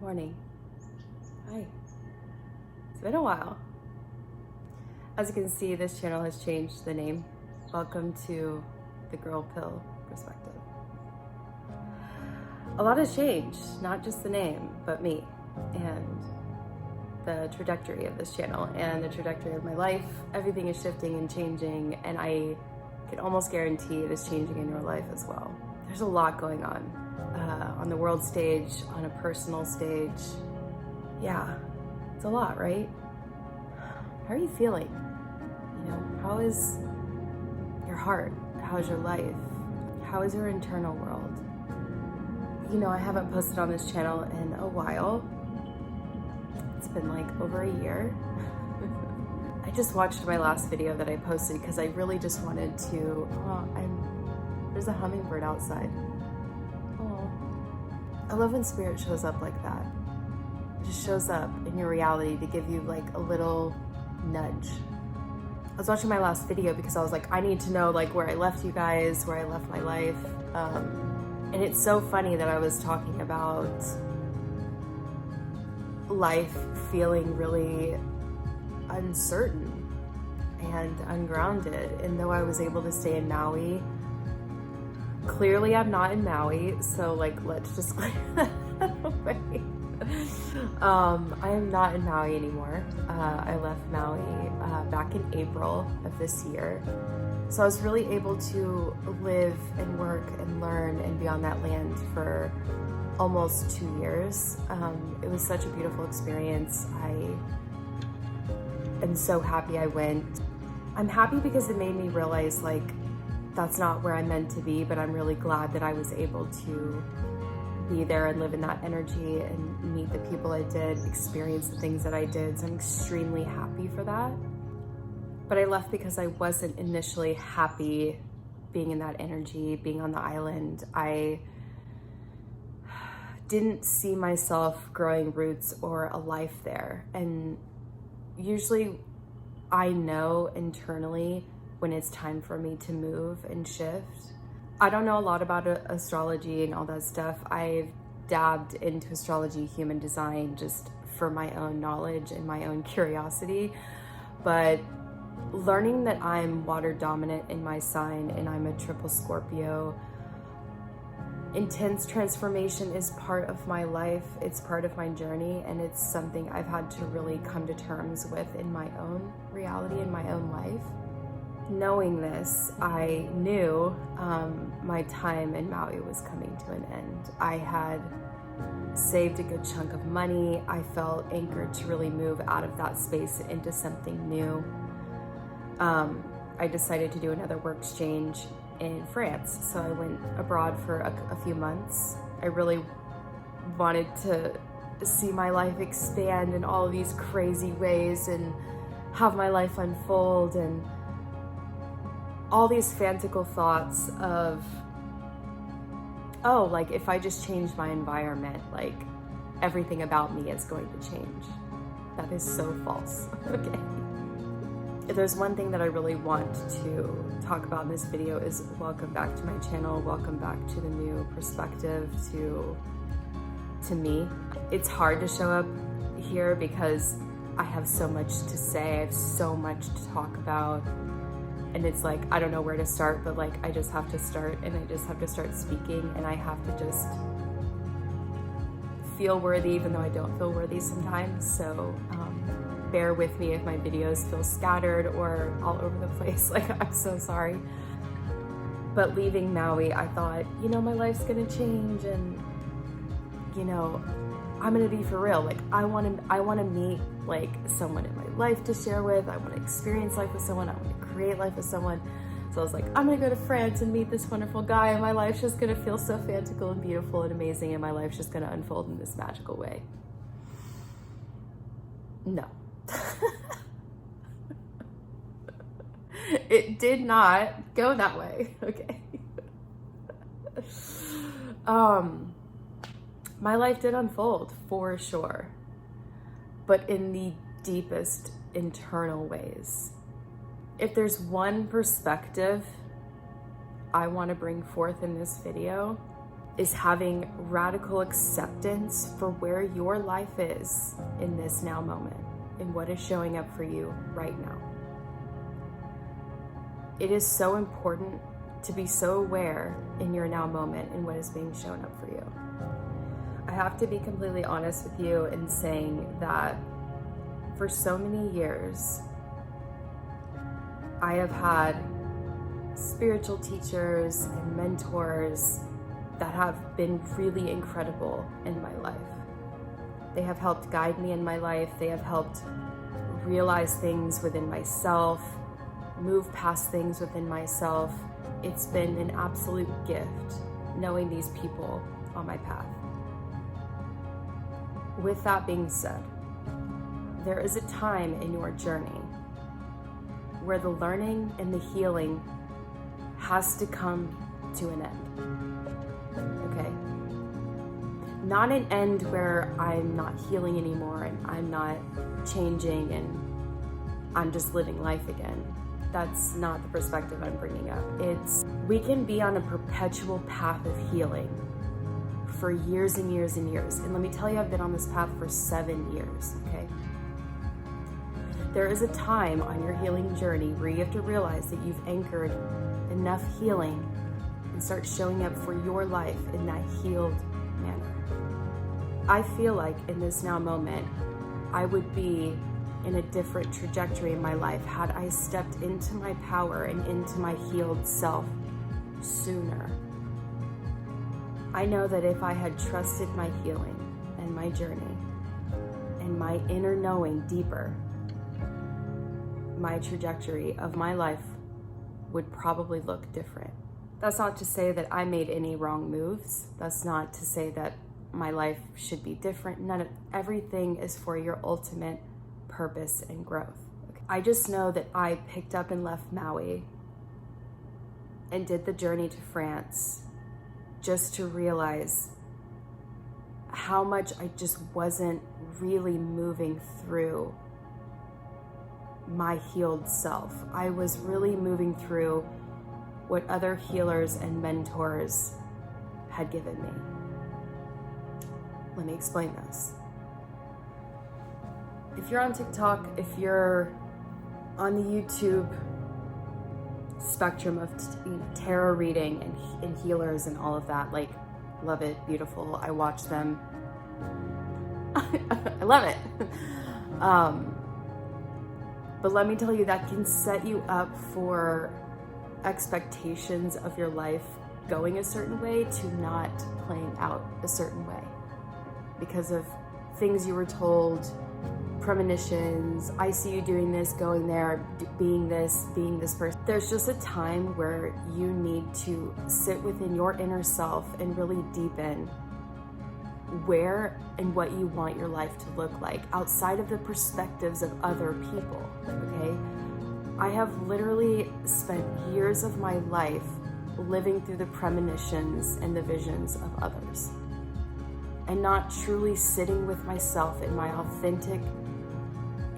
Morning. Hi. It's been a while. As you can see, this channel has changed the name. Welcome to the Girl Pill Perspective. A lot has changed, not just the name, but me and the trajectory of this channel and the trajectory of my life. Everything is shifting and changing, and I can almost guarantee it is changing in your life as well. There's a lot going on the world stage, on a personal stage. Yeah, it's a lot, right? How are you feeling? You know, how is your heart? How's your life? How is your internal world? You know, I haven't posted on this channel in a while. It's been like over a year. I just watched my last video that I posted because I really just wanted to, there's a hummingbird outside. Oh, I love when spirit shows up like that. It just shows up in your reality to give you like a little nudge. I was watching my last video because I was like, I need to know like where I left you guys, where I left my life. And it's so funny that I was talking about life feeling really uncertain and ungrounded. And though I was able to stay in Maui, clearly I'm not in Maui, so like let's just clear that away. I am not in Maui anymore. I left Maui back in April of this year. So I was really able to live and work and learn and be on that land for almost 2 years. It was such a beautiful experience. I am so happy I went. I'm happy because it made me realize like that's not where I'm meant to be, but I'm really glad that I was able to be there and live in that energy and meet the people I did, experience the things that I did. So I'm extremely happy for that. But I left because I wasn't initially happy being in that energy, being on the island. I didn't see myself growing roots or a life there. And usually I know internally when it's time for me to move and shift. I don't know a lot about astrology and all that stuff. I've dabbed into astrology, human design, just for my own knowledge and my own curiosity. But learning that I'm water dominant in my sign and I'm a triple Scorpio, intense transformation is part of my life. It's part of my journey, and it's something I've had to really come to terms with in my own reality, in my own life. Knowing this, I knew my time in Maui was coming to an end. I had saved a good chunk of money. I felt anchored to really move out of that space into something new. I decided to do another work exchange in France. So I went abroad for a few months. I really wanted to see my life expand in all of these crazy ways and have my life unfold, and all these fanciful thoughts of, oh, like if I just change my environment, like everything about me is going to change. That is so false. Okay. If there's one thing that I really want to talk about in this video is welcome back to my channel, welcome back to the new perspective, to me. It's hard to show up here because I have so much to say, I have so much to talk about, and it's like, I don't know where to start, but like I just have to start, and I just have to start speaking, and I have to just feel worthy even though I don't feel worthy sometimes. So bear with me if my videos feel scattered or all over the place. Like, I'm so sorry. But leaving Maui, I thought, you know, my life's gonna change, and you know, I'm gonna be for real. Like, I wanna meet like someone in my life to share with. I wanna experience life with someone. I wanna create life with someone. So I was like, I'm gonna go to France and meet this wonderful guy, and my life's just gonna feel so fantastical and beautiful and amazing, and my life's just gonna unfold in this magical way. No. It did not go that way. Okay. My life did unfold for sure, but in the deepest internal ways. If there's one perspective I want to bring forth in this video, is having radical acceptance for where your life is in this now moment and what is showing up for you right now. It is so important to be so aware in your now moment and what is being shown up for you. I have to be completely honest with you in saying that for so many years, I have had spiritual teachers and mentors that have been really incredible in my life. They have helped guide me in my life. They have helped realize things within myself, move past things within myself. It's been an absolute gift knowing these people on my path. With that being said, there is a time in your journey where the learning and the healing has to come to an end, okay? Not an end where I'm not healing anymore and I'm not changing and I'm just living life again. That's not the perspective I'm bringing up. It's, we can be on a perpetual path of healing for years and years and years. And let me tell you, I've been on this path for 7 years, okay? There is a time on your healing journey where you have to realize that you've anchored enough healing and start showing up for your life in that healed manner. I feel like in this now moment, I would be in a different trajectory in my life had I stepped into my power and into my healed self sooner. I know that if I had trusted my healing and my journey and my inner knowing deeper, my trajectory of my life would probably look different. That's not to say that I made any wrong moves. That's not to say that my life should be different. Everything is for your ultimate purpose and growth. I just know that I picked up and left Maui and did the journey to France just to realize how much I just wasn't really moving through my healed self. I was really moving through what other healers and mentors had given me. Let me explain this. If you're on TikTok, if you're on the YouTube spectrum of tarot reading and healers and all of that, like, love it, beautiful. I watch them. I love it. But let me tell you, that can set you up for expectations of your life going a certain way to not playing out a certain way because of things you were told, premonitions, I see you doing this, going there, being this person. There's just a time where you need to sit within your inner self and really deepen where and what you want your life to look like outside of the perspectives of other people, okay? I have literally spent years of my life living through the premonitions and the visions of others and not truly sitting with myself in my authentic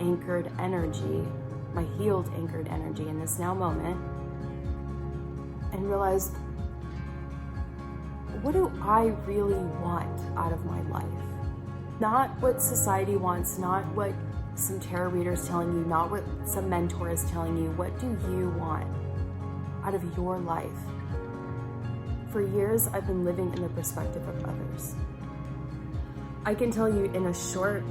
anchored energy, my healed anchored energy in this now moment, and realized, what do I really want out of my life? Not what society wants, not what some tarot reader is telling you, not what some mentor is telling you. What do you want out of your life? For years, I've been living in the perspective of others. I can tell you in a short,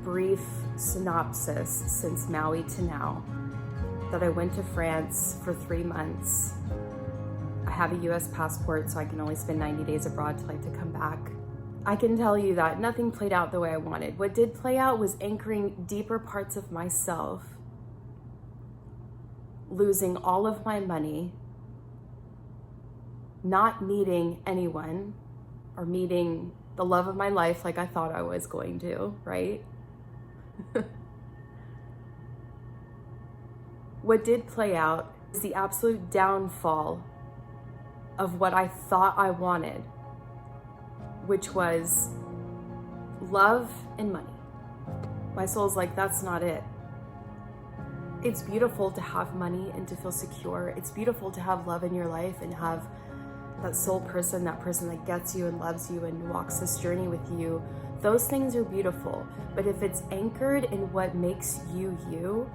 brief synopsis since Maui to now that I went to France for 3 months. I have a US passport, so I can only spend 90 days abroad till I have to come back. I can tell you that nothing played out the way I wanted. What did play out was anchoring deeper parts of myself, losing all of my money, not meeting anyone or meeting the love of my life like I thought I was going to, right? What did play out is the absolute downfall of what I thought I wanted, which was love and money. My soul's like, that's not it. It's beautiful to have money and to feel secure. It's beautiful to have love in your life and have that soul person, that person that gets you and loves you and walks this journey with you, those things are beautiful. But if it's anchored in what makes you you,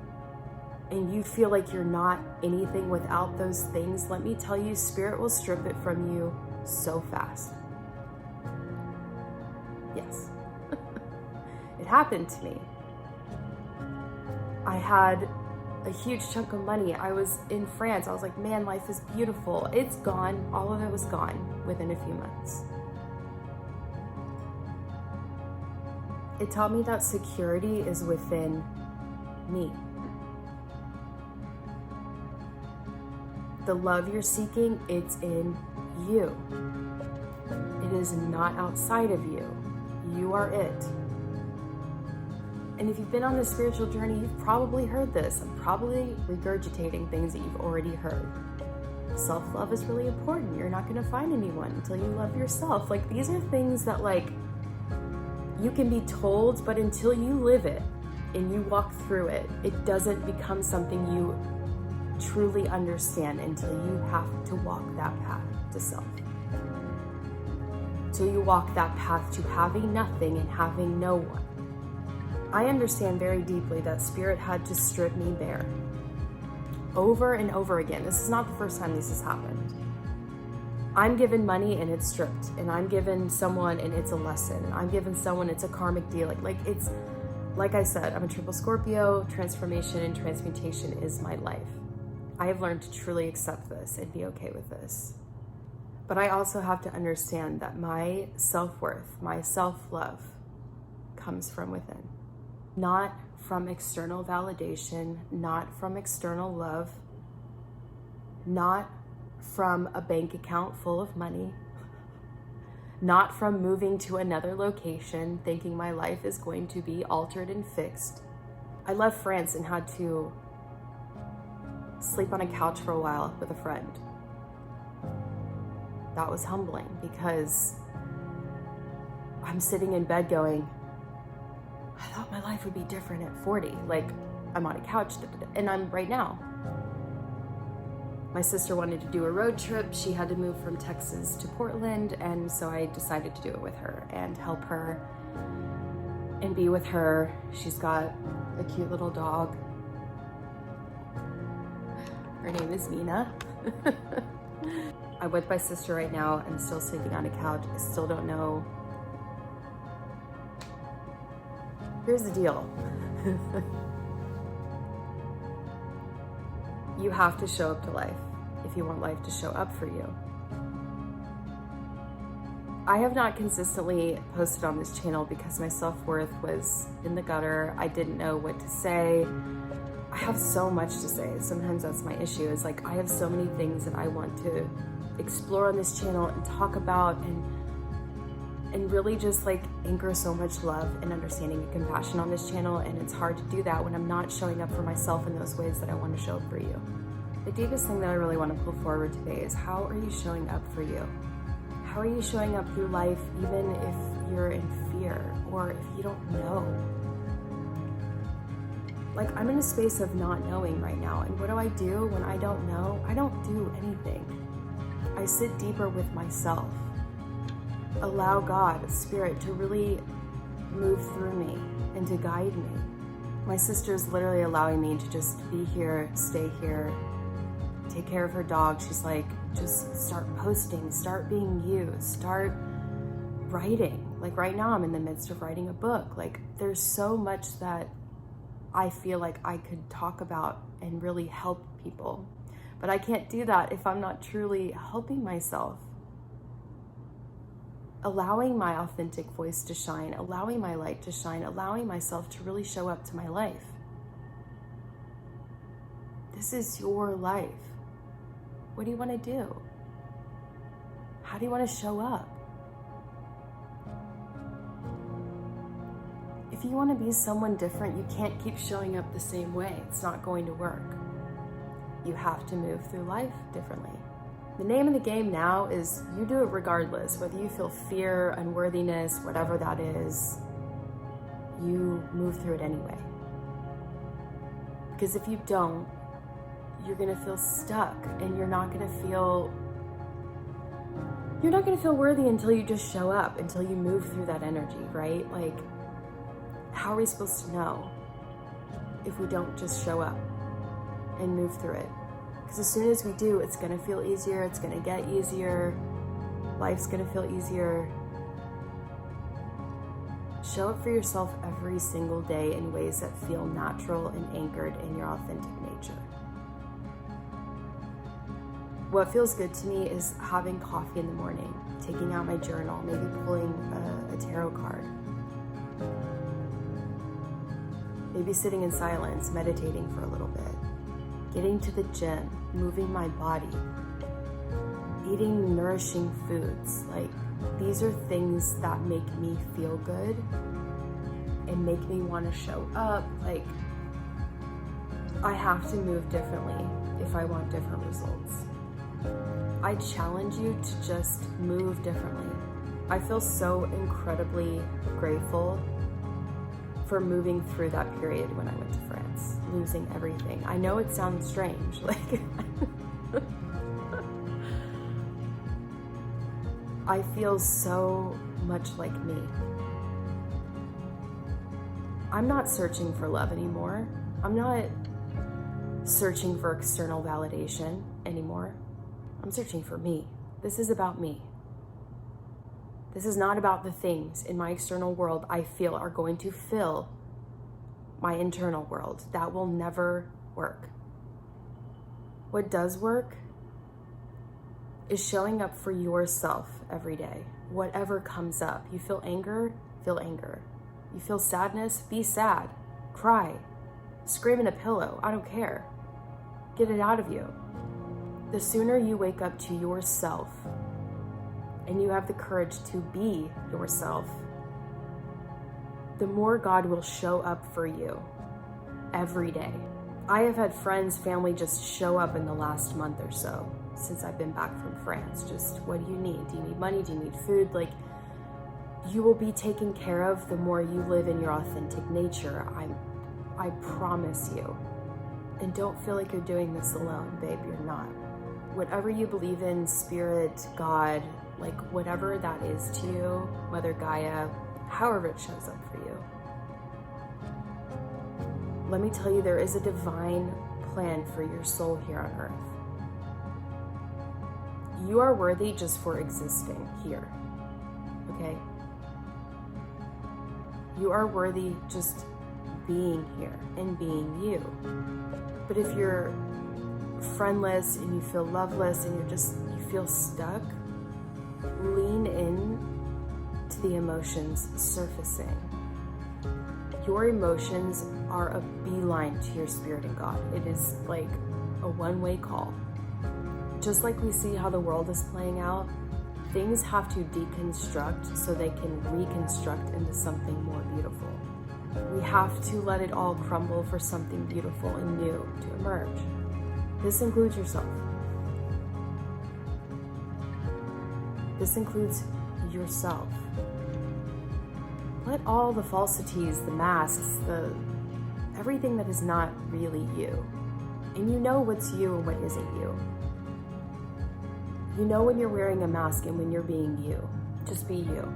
and you feel like you're not anything without those things, let me tell you, Spirit will strip it from you so fast. Yes. It happened to me. I had a huge chunk of money. I was in France. I was like, man, life is beautiful. It's gone. All of it was gone within a few months. It taught me that security is within me. The love you're seeking, it's in you. It is not outside of you. You are it. And if you've been on this spiritual journey, you've probably heard this. I'm probably regurgitating things that you've already heard. Self-love is really important. You're not going to find anyone until you love yourself. Like, these are things that, like, you can be told, but until you live it and you walk through it, it doesn't become something you truly understand until you have to walk that path to self. Till you walk that path to having nothing and having no one. I understand very deeply that Spirit had to strip me bare over and over again. This is not the first time this has happened. I'm given money and it's stripped, and I'm given someone and it's a lesson, and I'm given someone, it's a karmic deal. It's, like I said, I'm a triple Scorpio. Transformation and transmutation is my life. I have learned to truly accept this and be okay with this. But I also have to understand that my self-worth, my self-love comes from within. Not from external validation, not from external love, not from a bank account full of money, not from moving to another location thinking my life is going to be altered and fixed. I left France and had to sleep on a couch for a while with a friend. That was humbling because I'm sitting in bed going, I thought my life would be different at 40. Like, I'm on a couch, and I'm right now. My sister wanted to do a road trip. She had to move from Texas to Portland, and so I decided to do it with her and help her and be with her. She's got a cute little dog. Her name is Nina. I'm with my sister right now. I'm still sleeping on a couch. I still don't know. Here's the deal. You have to show up to life if you want life to show up for you. I have not consistently posted on this channel because my self-worth was in the gutter. I didn't know what to say. I have so much to say. Sometimes that's my issue, is like I have so many things that I want to explore on this channel and talk about and really just like anchor so much love and understanding and compassion on this channel, and it's hard to do that when I'm not showing up for myself in those ways that I want to show up for you. The deepest thing that I really want to pull forward today is, how are you showing up for you? How are you showing up through life even if you're in fear or if you don't know? Like, I'm in a space of not knowing right now, and what do I do when I don't know? I don't do anything. I sit deeper with myself. Allow God, Spirit, to really move through me and to guide me. My sister's literally allowing me to just be here, stay here, take care of her dog. She's like, just start posting, start being you, start writing. Like right now I'm in the midst of writing a book. Like, there's so much that I feel like I could talk about and really help people. But I can't do that if I'm not truly helping myself. Allowing my authentic voice to shine, allowing my light to shine, allowing myself to really show up to my life. This is your life. What do you want to do? How do you want to show up? If you want to be someone different, you can't keep showing up the same way. It's not going to work. You have to move through life differently. The name of the game now is you do it regardless, whether you feel fear, unworthiness, whatever that is, you move through it anyway. Because if you don't, you're gonna feel stuck and you're not gonna feel You're not going to feel worthy until you just show up, until you move through that energy, right? Like, how are we supposed to know if we don't just show up and move through it? Because as soon as we do, it's going to feel easier. It's going to get easier. Life's going to feel easier. Show up for yourself every single day in ways that feel natural and anchored in your authentic nature. What feels good to me is having coffee in the morning, taking out my journal, maybe pulling a tarot card, maybe sitting in silence, meditating for a little bit, getting to the gym, moving my body, eating nourishing foods. Like, these are things that make me feel good and make me want to show up. Like, I have to move differently if I want different results. I challenge you to just move differently. I feel so incredibly grateful for moving through that period when I went to France, losing everything. I know it sounds strange, like I feel so much like me. I'm not searching for love anymore. I'm not searching for external validation anymore. I'm searching for me. This is about me. This is not about the things in my external world I feel are going to fill my internal world. That will never work. What does work is showing up for yourself every day, whatever comes up. You feel anger, feel anger. You feel sadness, be sad, cry, scream in a pillow, I don't care. Get it out of you. The sooner you wake up to yourself and you have the courage to be yourself, the more God will show up for you every day. I have had friends, family just show up in the last month or so since I've been back from France. Just, what do you need? Do you need money? Do you need food? Like, you will be taken care of the more you live in your authentic nature. I promise you. And don't feel like you're doing this alone, babe. You're not. Whatever you believe in, spirit, God, like whatever that is to you, Mother Gaia, however it shows up for you. Let me tell you, there is a divine plan for your soul here on earth. You are worthy just for existing here, okay? You are worthy just being here and being you. But if you're friendless and you feel loveless and you feel stuck, lean in to the emotions surfacing. Your emotions are a beeline to your spirit and God. It is like a one-way call. Just like we see how the world is playing out, things have to deconstruct so they can reconstruct into something more beautiful. We have to let it all crumble for something beautiful and new to emerge. This includes yourself. This includes yourself. Let all the falsities, the masks, everything that is not really you. And you know what's you and what isn't you. You know when you're wearing a mask and when you're being you. Just be you.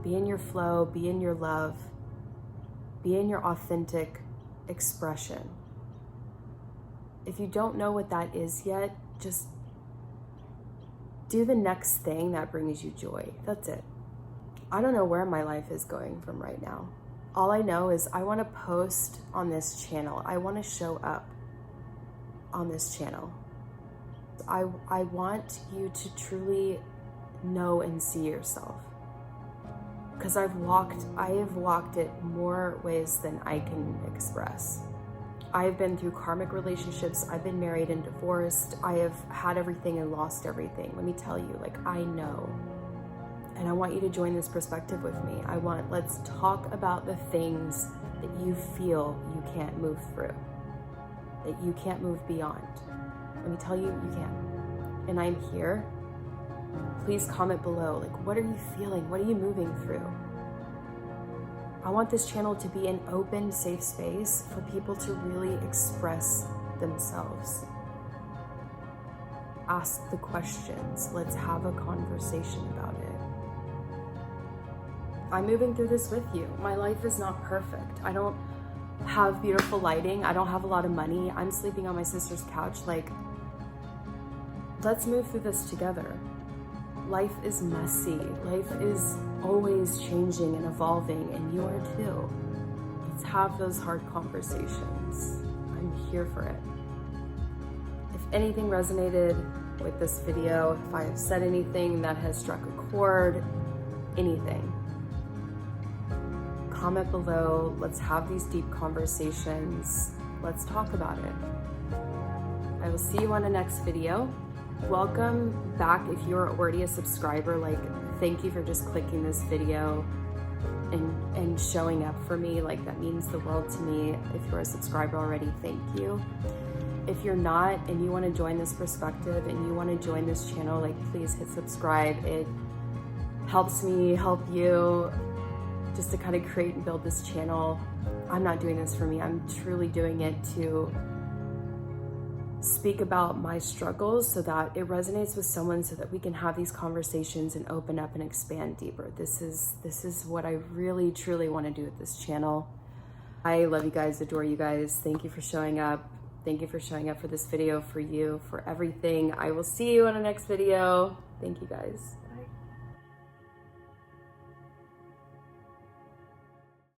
Be in your flow, be in your love, be in your authentic expression. If you don't know what that is yet, just do the next thing that brings you joy. That's it. I don't know where my life is going from right now. All I know is I want to post on this channel. I want to show up on this channel. I want you to truly know and see yourself. Because I have walked it more ways than I can express. I've been through karmic relationships. I've been married and divorced. I have had everything and lost everything. Let me tell you, like, I know. And I want you to join this perspective with me. Let's talk about the things that you feel you can't move through, that you can't move beyond. Let me tell you, you can. And I'm here. Please comment below. Like, what are you feeling? What are you moving through? I want this channel to be an open, safe space for people to really express themselves. ask the questions. Let's have a conversation about it. I'm moving through this with you. My life is not perfect. I don't have beautiful lighting. I don't have a lot of money. I'm sleeping on my sister's couch. Like, let's move through this together. Life is messy. Life is always changing and evolving, and you are too. Let's have those hard conversations. I'm here for it. If anything resonated with this video, if I have said anything that has struck a chord, anything, comment below. Let's have these deep conversations. Let's talk about it. I will see you on the next video. Welcome back if you're already a subscriber. Like, thank you for just clicking this video and showing up for me. Like, that means the world to me. If you're a subscriber already, thank you. If you're not and you want to join this perspective and you want to join this channel, like, please hit subscribe. It helps me help you just to kind of create and build this channel. I'm not doing this for me. I'm truly doing it to speak about my struggles so that it resonates with someone, so that we can have these conversations and open up and expand deeper. This is what I really truly want to do with this channel. I love you guys, adore you guys. Thank you for showing up. Thank you for showing up for this video, for you, for everything. I will see you on the next video. Thank you guys.